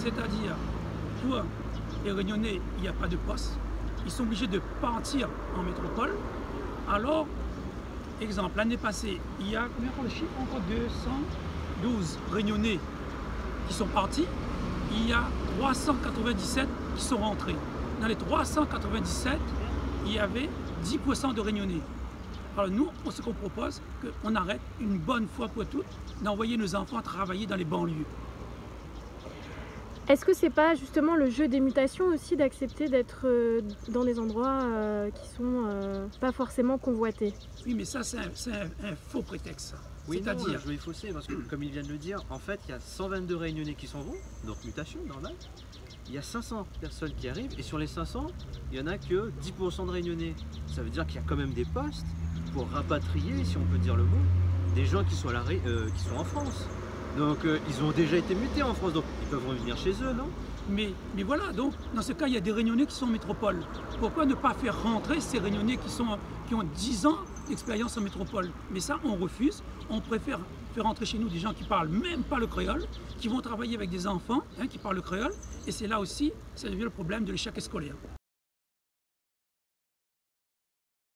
C'est-à-dire, pour les Réunionnais, il n'y a pas de poste. Ils sont obligés de partir en métropole. Alors, exemple, l'année passée, il y a combien pour le chiffre? Encore 212 Réunionnais qui sont partis. Il y a 397 qui sont rentrés. Dans les 397, il y avait 10% de Réunionnais. Alors nous, ce qu'on propose, qu'on arrête une bonne fois pour toutes d'envoyer nos enfants travailler dans les banlieues. Est-ce que c'est pas justement le jeu des mutations aussi d'accepter d'être dans des endroits qui sont pas forcément convoités? Oui, mais ça, c'est un faux prétexte. Oui, non, le C'est-à-dire, jeu est faussé parce que, comme il vient de le dire, en fait, il y a 122 Réunionnais qui s'en vont, donc mutation, normal. Il y a 500 personnes qui arrivent et sur les 500, il n'y en a que 10% de Réunionnais. Ça veut dire qu'il y a quand même des postes pour rapatrier, si on peut dire le mot, des gens qui sont, qui sont en France. Donc ils ont déjà été mutés en France, donc ils peuvent revenir chez eux, non? mais voilà, donc dans ce cas, il y a des Réunionnais qui sont en métropole. Pourquoi ne pas faire rentrer ces Réunionnais qui ont 10 ans d'expérience en métropole? Mais ça, on refuse. On préfère faire rentrer chez nous des gens qui ne parlent même pas le créole, qui vont travailler avec des enfants qui parlent le créole. Et c'est là aussi, ça devient le problème de l'échec scolaire.